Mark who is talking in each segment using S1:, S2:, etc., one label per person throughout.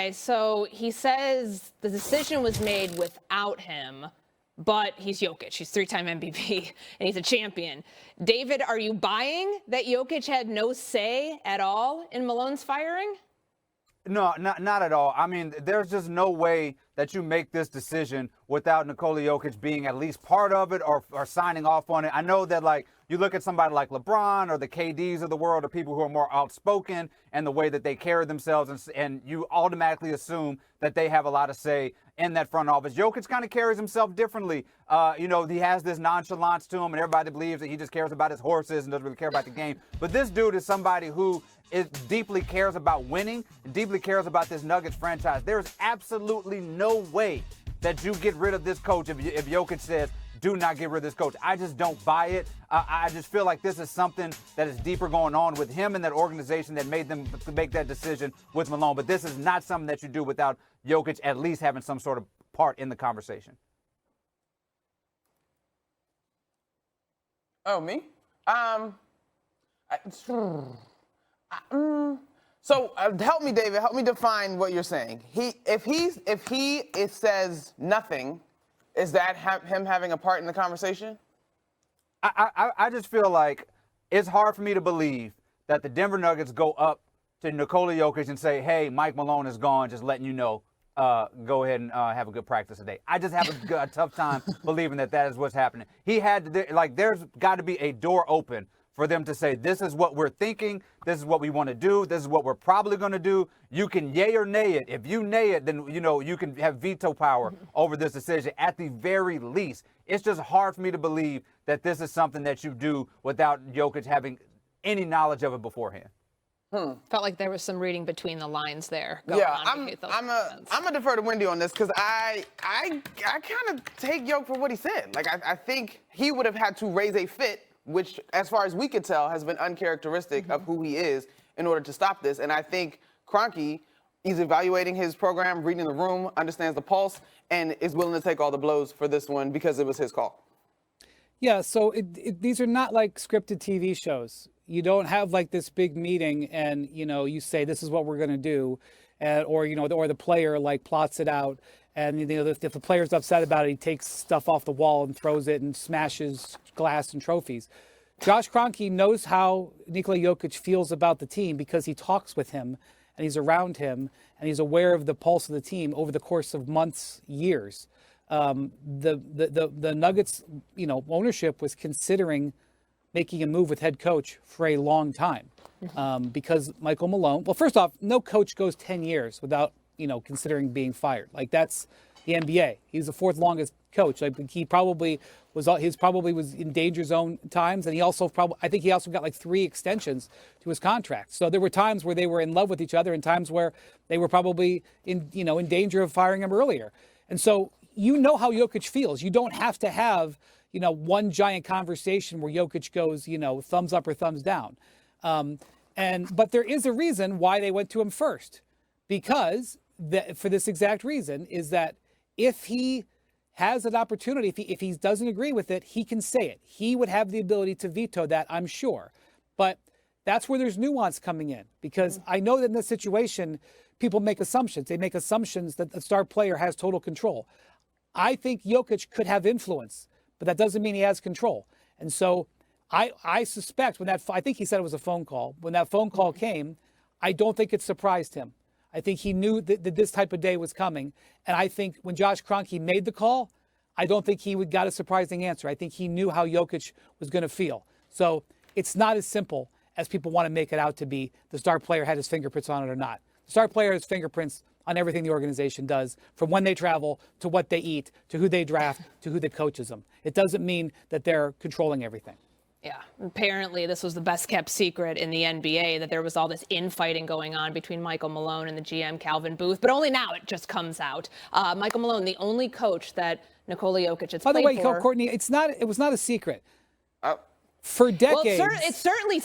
S1: Okay, so he says the decision was made without him, but he's Jokic. He's three-time MVP, and he's a champion. David, are you buying that Jokic had no say at all in Malone's firing?
S2: No, not at all. I mean, there's just no way that you make this decision without Nikola Jokic being at least part of it or signing off on it. I know that, like, you look at somebody like LeBron or the KDs of the world or people who are more outspoken and the way that they carry themselves, and you automatically assume that they have a lot of say in that front office. Jokic kind of carries himself differently. He has this nonchalance to him, and everybody believes that he just cares about his horses and doesn't really care about the game. But this dude is somebody who deeply cares about winning, deeply cares about this Nuggets franchise. There's absolutely no way that you get rid of this coach if Jokic says, do not get rid of this coach. I just don't buy it. I just feel like this is something that is deeper going on with him and that organization that made them to make that decision with Malone. But this is not something that you do without Jokic at least having some sort of part in the conversation.
S3: Oh, me? So help me, David. Help me define what you're saying. If he says nothing, is that him having a part in the conversation?
S2: I just feel like it's hard for me to believe that the Denver Nuggets go up to Nikola Jokic and say, hey, Mike Malone is gone, just letting you know, go ahead and have a good practice today. I just have a tough time believing that is what's happening. There's got to be a door open for them to say, this is what we're thinking, this is what we want to do, this is what we're probably going to do. You can yay or nay it. If you nay it, then, you can have veto power over this decision at the very least. It's just hard for me to believe that this is something that you do without Jokic having any knowledge of it beforehand.
S1: Felt like there was some reading between the lines there.
S3: I'm gonna defer to Wendy on this because I kind of take Jokic for what he said. Like I think he would have had to raise a fit, which, as far as we could tell, has been uncharacteristic of who he is in order to stop this. And I think Kroenke, he's evaluating his program, reading the room, understands the pulse, and is willing to take all the blows for this one because it was his call.
S4: Yeah, so these are not like scripted TV shows. You don't have like this big meeting and, you say, this is what we're going to do. Or the player like plots it out. And, if the player's upset about it, he takes stuff off the wall and throws it and smashes glass and trophies. Josh Kroenke knows how Nikola Jokic feels about the team because he talks with him and he's around him and he's aware of the pulse of the team over the course of months, years. The Nuggets, ownership was considering making a move with head coach for a long time because Michael Malone, well, first off, no coach goes 10 years without, considering being fired. Like, that's the NBA. He's the fourth longest coach. Like, he probably was in danger zone times. And I think he also got like 3 extensions to his contract. So there were times where they were in love with each other and times where they were probably in danger of firing him earlier. And so, how Jokic feels. You don't have to have, one giant conversation where Jokic goes, thumbs up or thumbs down. But there is a reason why they went to him first, because for this exact reason is that if he has an opportunity, if he doesn't agree with it, he can say it. He would have the ability to veto that, I'm sure. But that's where there's nuance coming in, because I know that in this situation, people make assumptions. They make assumptions that the star player has total control. I think Jokic could have influence, but that doesn't mean he has control. And so I suspect I think he said it was a phone call. When that phone call came, I don't think it surprised him. I think he knew that this type of day was coming. And I think when Josh Kroenke made the call, I don't think he got a surprising answer. I think he knew how Jokic was going to feel. So it's not as simple as people want to make it out to be. The star player had his fingerprints on it or not. The star player has fingerprints on everything the organization does, from when they travel to what they eat to who they draft to who that coaches them. It doesn't mean that they're controlling everything.
S1: Yeah, apparently this was the best kept secret in the NBA, that there was all this infighting going on between Michael Malone and the GM Calvin Booth. But only now it just comes out. Michael Malone, the only coach that Nikola Jokic has played for. By the way,
S4: Courtney, it was not a secret. For decades.
S1: Well, it certainly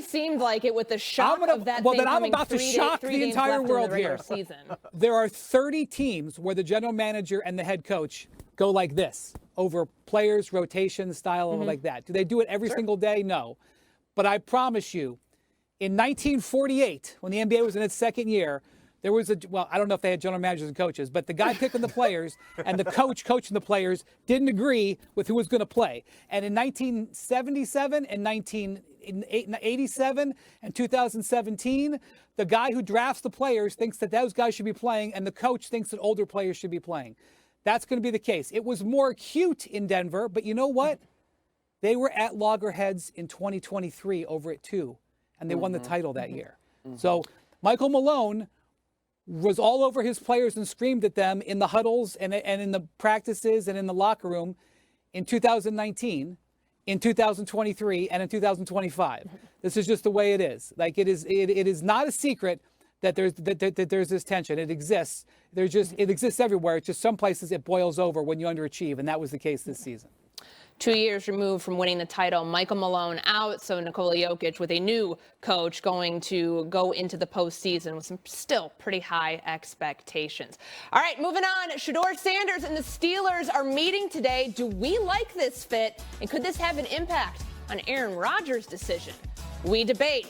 S1: seemed like it with the shock of that
S4: well,
S1: thing
S4: then I'm
S1: coming
S4: about to shock the entire world here.
S1: Season.
S4: There are 30 teams where the general manager and the head coach go like this over players, rotation style, like that. Do they do it every single day? No. But I promise you, in 1948, when the NBA was in its second year, there was I don't know if they had general managers and coaches, but the guy picking the players and the coach coaching the players didn't agree with who was going to play. And in 1977 and 1987 and 2017, the guy who drafts the players thinks that those guys should be playing, and the coach thinks that older players should be playing. That's going to be the case. It was more acute in Denver, but you know what? They were at loggerheads in 2023 over it too, and they won the title that year. So Michael Malone was all over his players and screamed at them in the huddles and in the practices and in the locker room in 2019, in 2023, and in 2025. This is just the way it is. Like it is not a secret that there's this tension. It exists. It exists everywhere. It's just some places it boils over when you underachieve, and that was the case this season.
S1: 2 years removed from winning the title, Michael Malone out, so Nikola Jokic with a new coach going to go into the postseason with some still pretty high expectations. All right, moving on. Shedeur Sanders and the Steelers are meeting today. Do we like this fit, and could this have an impact on Aaron Rodgers' decision? We debate.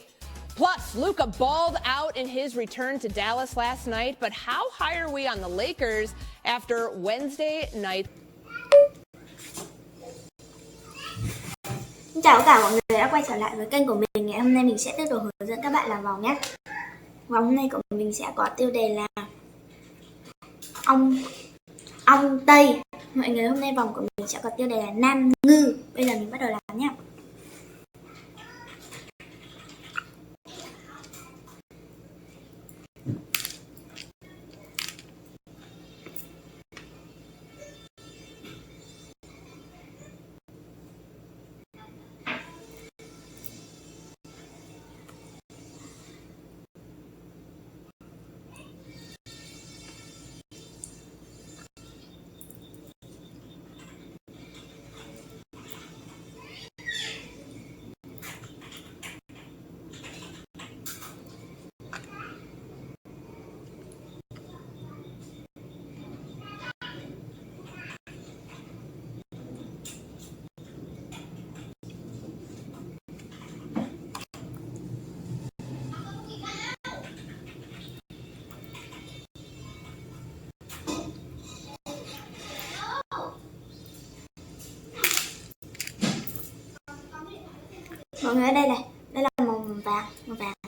S1: Plus, Luka balled out in his return to Dallas last night, but how high are we on the Lakers after Wednesday night?
S5: Xin chào tất cả mọi người đã quay trở lại với kênh của mình. Ngày hôm nay mình sẽ tiếp tục hướng dẫn các bạn làm vòng nhé. Vòng hôm nay của mình sẽ có tiêu đề là ong Tây. Mọi người, hôm nay vòng của mình sẽ có tiêu đề là Nam Ngư. Bây giờ mình bắt đầu làm nhé. Mọi người, đây là màu vàng.